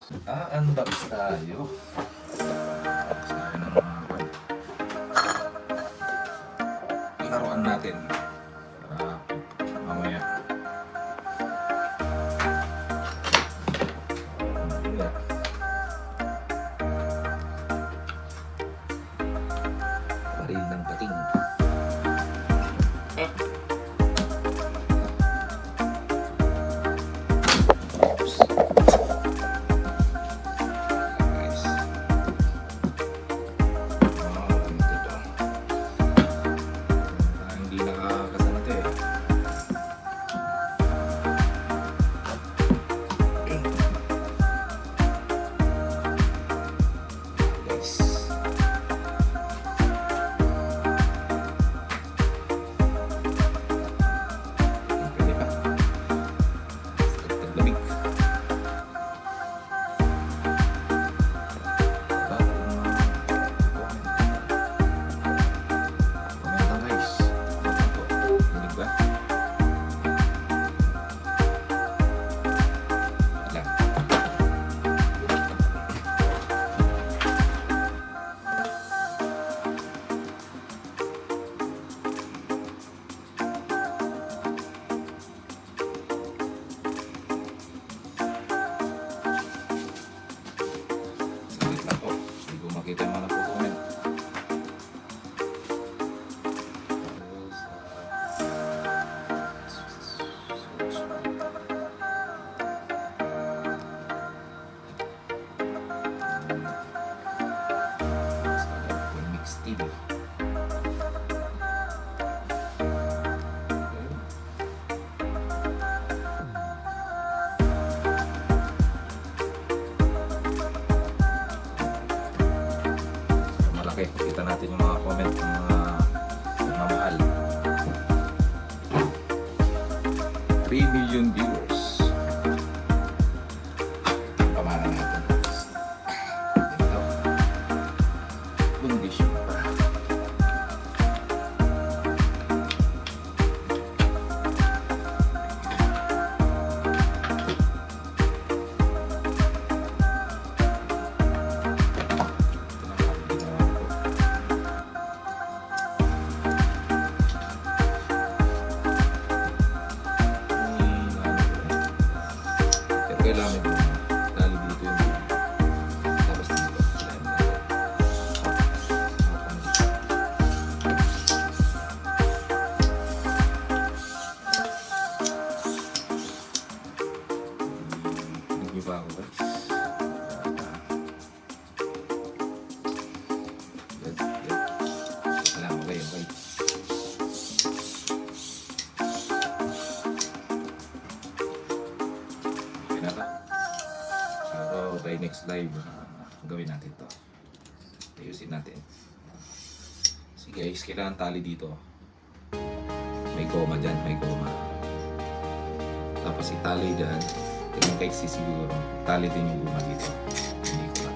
Unbox tayo. Sabi ng mga laruan natin. Para mamaya. Baril ng pating. Kita yung mga comment. Mix TV. Okay, kita natin yung mga comment ng mga nagmamahal. 3 million viewers. Pamana natin. Ito. Kondisyon pa. Kailangan dito. Dali dito yung tapos dito. Hindi pa ako guys. Kailangan ko kayo guys. So, by next live, gawin natin to. Ayusin natin. Sige guys, kailangan tali dito. May goma dyan, may goma. Tapos itali dyan. Tingnan kay siguro. Tali din yung guma dito. Hindi ko na.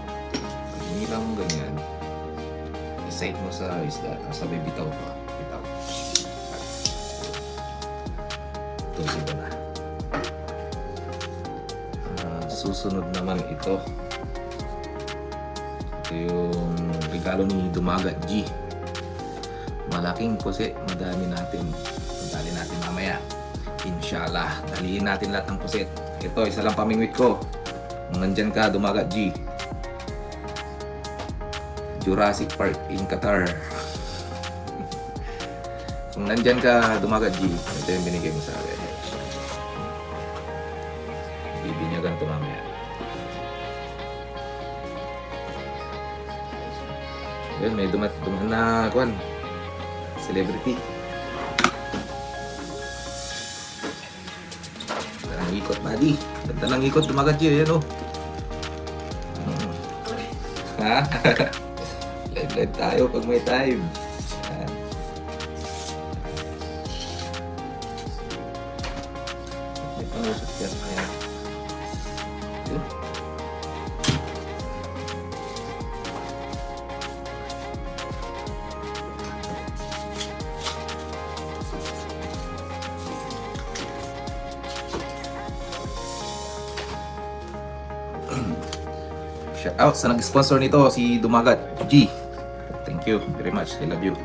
Pag hinila mo ganyan, i-sight mo sa isda. Tapos sabay bitaw pa. Bitaw. Tusin ko na. Susunod naman ito. Ito yung regalo ni Dumagat G. Malaking pusi. Madami natin. Madali natin mamaya. Inshallah. Daliin natin lahat ng pusit. Ito, isa lang pamingwit ko. Kung nandyan ka, Dumagat G. Jurassic Park in Qatar. Kung nandyan ka, Dumagat G. Ito yung binigay mo sa akin. Bibinyagan ito mamaya. Yun, may duman na kwan. Celebrity. Ganda ng ikot, buddy. Ganda ng ikot, Dumagat yun. Yan o. Ha? Live tayo pag may time. Yan. May pangusap yan. Ayan. Yun. Shout out sa nag-sponsor nito, si Dumagat G. Thank you very much. I love you.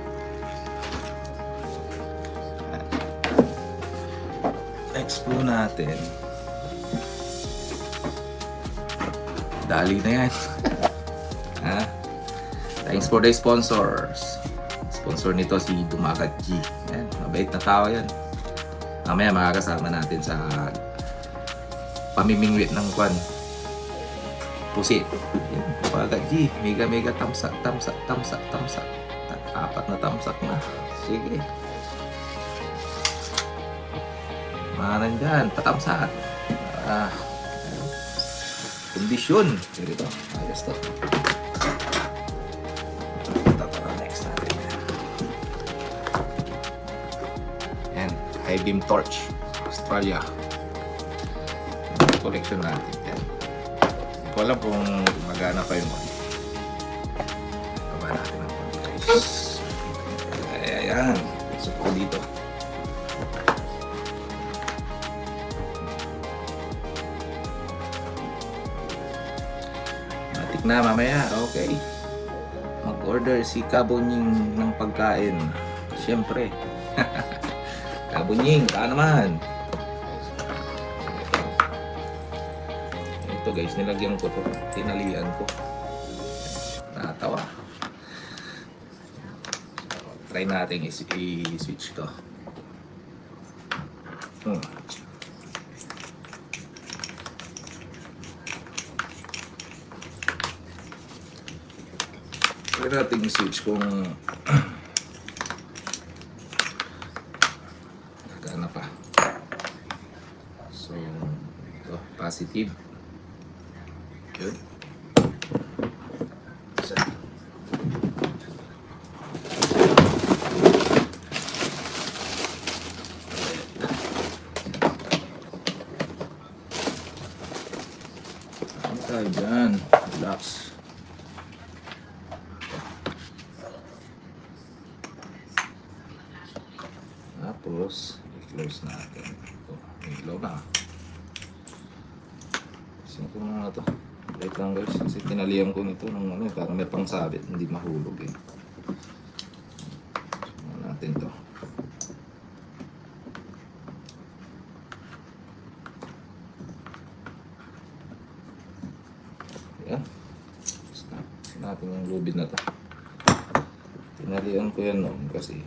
Next po natin. Dali na yan. Ha? Thanks for the sponsors. Sponsor nito si Dumagat G. Yan, mabait na tao yan. Mamaya makakasama natin sa pamimingwit ng kwan. Pusit. Yan, Dumagat G. Mega tamsak. Apat na tamsak na. Sige. Mga nandyan, tatamsak. Kondisyon. Ganito. Ayos to. Next natin. Yan. High beam torch. Australia. Collection natin. Yan. Hindi ko alam kung magana pa yung baba natin ang konti guys. Ayan. So ko dito. Na mamaya, okay. Mag-order si Kabunying ng pagkain. Siyempre. Kabunying, baka naman. Ito guys, nilagyan ko to. Tinalian ko. Nakatawa. Try natin i-switch to. Try natin i-switch kung nagana pa. So, ito, positive. Yun. Isa. Ano tayo dyan? Relax. Tapos, i-close natin. Ito, ilaw na. Sino ko na ito? Wait lang guys, kasi tinalihan ko nito ng ano, para may pangsabit, hindi mahulog eh. So, natin to. Ayan. Stop natin yung lubid na to. Tinalihan ko yan noon kasi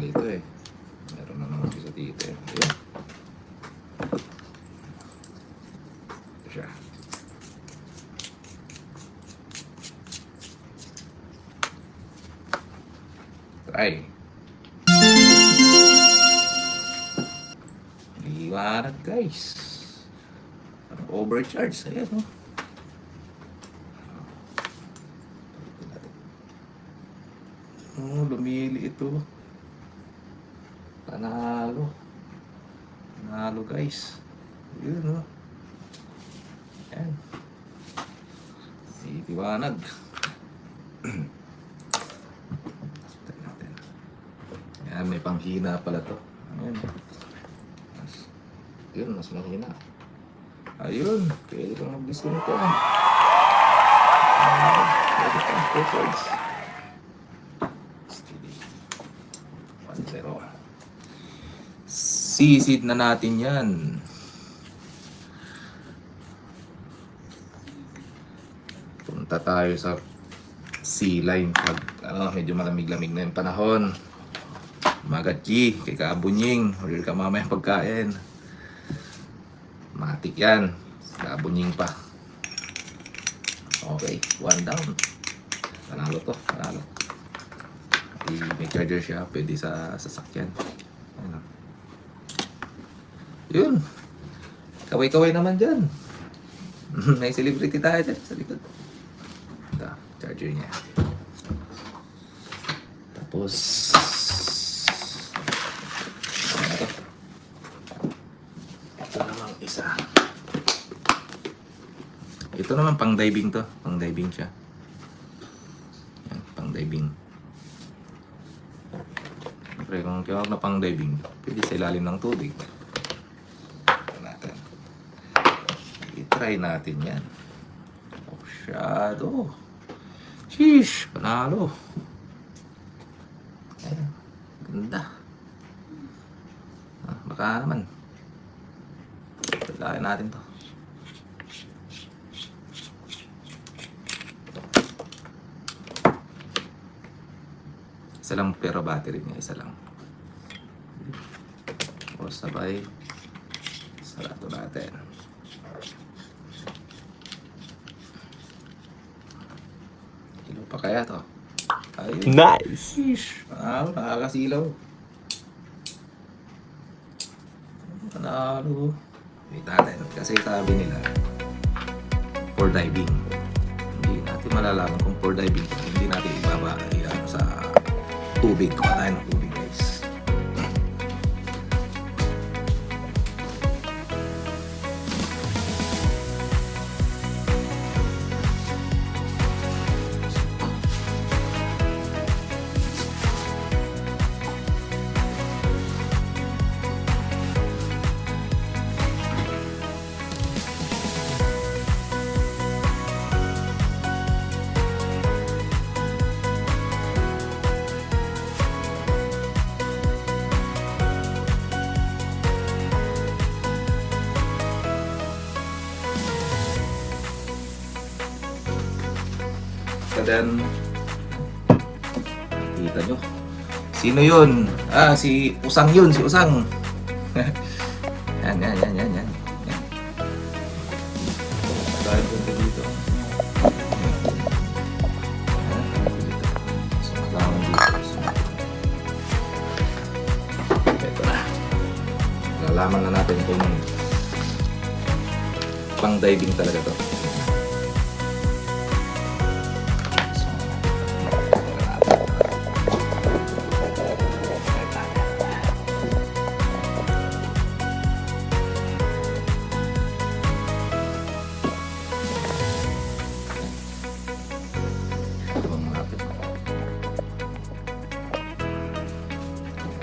ito eh. Meron na naman isa dito eh. Ayan. Ito siya. Try. Liwanag guys. Parang overcharge. Ayan o. Oh, lumili ito. Panalo. Panalo guys. Yun o. Yan. Liwanag. Yan, may panghina pala to. Ayan. Yun, mas mahina. Ayun. Pwede kang mag-disconnect ka. Pwede kang records. Steady. 1-0. Sisid na natin yan. Punta tayo sa C-line pag medyo malamig-lamig na yung panahon. Magatji, kay Kabunying, order ka mamaya pagkain. Matik yan. Kabunying pa. Okay, 1 down. Panalo to, panalo. May charger siya, pwede sa sasakyan. Ano. Yun. Kaway-kaway naman dyan. May celebrity tayo dyan sa likod. Ito, charger niya. Tapos, ano to? Ito namang isa. Ito naman pang diving to. Pang diving siya. Yan, pang diving. Siyempre, kung tinawag na pang diving, pwede sa ilalim ng tubig. Ito natin. Try natin yan. Oh, shadow. Sheesh, panalo. Ayan, ganda. Baka naman. Tulayan natin to. Isa lang pero battery niya, isa lang. O sabay, sarado natin. Ilaw pa kaya to? Ayun. Nice! Sheesh, nakakasilaw. Panalo. Wait natin, kasi sabi nila for diving. Hindi natin malalaman kung for diving, hindi natin ibaba sa tubig. Kung tayo ng tubig, guys. And then, kita nyo. Sino yun? Ah, si Usang yun, si Usang. Yan. Dahil punta dito. So, kailangan dito. Ito na. Lalaman na natin kung pang diving talaga to.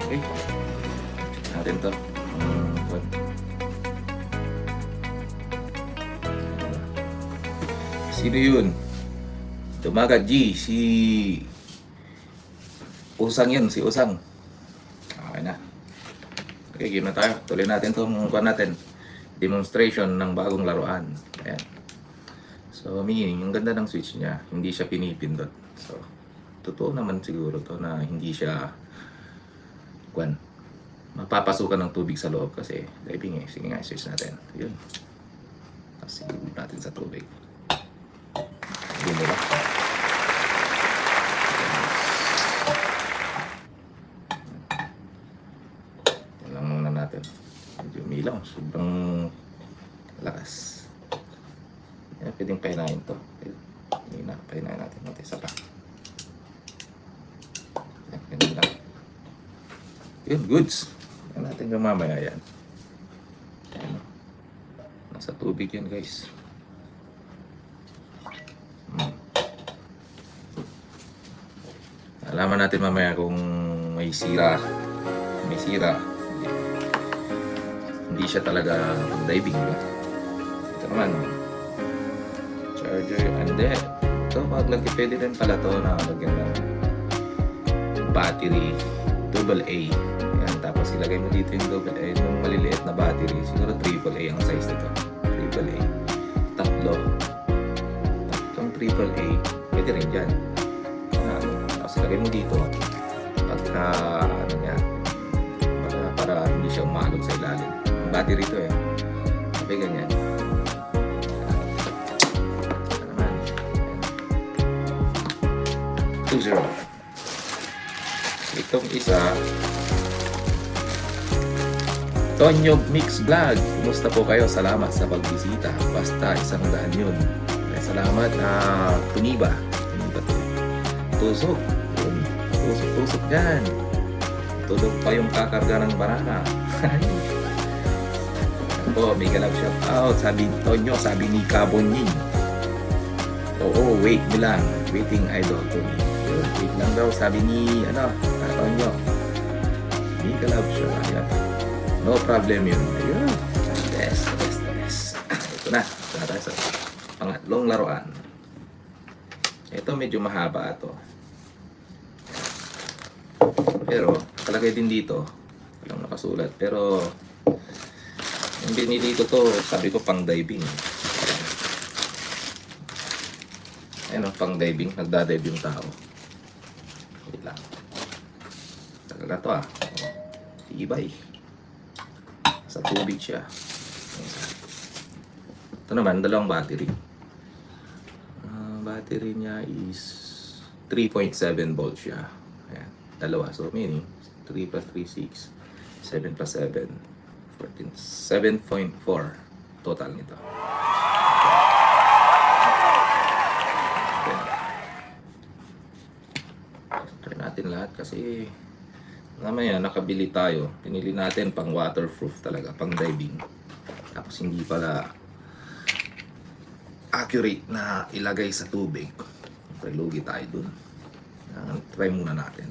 Okay. Natin to. Sino yun? Dumagat G. Si Usang yun. Si Usang. Okay na. Okay, game na tayo. Tuloy natin itong natin. Demonstration ng bagong laruan. Ayan. So, meaning, yung ganda ng switch niya, hindi siya pinipindot. So, totoo naman siguro to na hindi siya mapapasukan ng tubig sa loob kasi diving eh. Sige nga, switch natin. Yun. Tapos siguro natin sa tubig. Yun diba? Yan lang muna natin. Medyo umilaw. Sobrang lakas. Yan, pwedeng painahin to. Painahin natin. Natin isa pa. Yan, ganun lang. Yun, goods. Yan natin yung mamaya yan. Ayan. Nasa tubig yan, guys. Alaman natin mamaya kung may sira. May sira. Hindi siya talaga diving, diba? Ito naman. Charger and then ito, maglagay pwede rin pala to na lagyan ng battery AA. Yan, tapos ilagay mo dito yung AA, yung maliliit na battery. Siguro AAA ang size nito. AAA. Tatlong AAA. Pwede rin dyan. Tapos ilagay mo dito. Pagka, para hindi siya umalog sa ilalim. Ang battery ito eh. Sabi ganyan. Ito naman. 2-0. Itong isa, Tonyo Mix Vlog. Kumusta po kayo? Salamat sa pagbisita. Basta 100 yun. Salamat Tuniba. Tusok. Tusok dyan. Tulog pa yung kakarga ng banana. Po, mega love shout out. Sabi Tonyo, sabi ni Kabonyin. Oo, wait lang. Waiting idol Tony. Wait lang daw, sabi ni Tonyo. Mega love shout out. No problem yun. Ayun. Best. Ito na. tatlong laruan. Ito medyo mahaba ito. Pero, kalagay din dito. Walang nakasulat. Pero, yung binili ko to, sabi ko pang diving. Ayan o, pang diving. Nagdadive yung tao. Wait lang. Tagal na to ah. Ibay. Sa tubig siya. Ito naman, dalawang battery. Battery niya is 3.7 volts siya. Ayan, dalawa. So, meaning, 3 plus 3, 6. 7 plus 7, 14. 7.4 total nito. Okay. Try natin lahat kasi mamaya nakabili tayo. Pinili natin pang waterproof talaga, pang diving. Tapos hindi pala accurate na ilagay sa tubig. Lugi tayo dun. Try muna natin.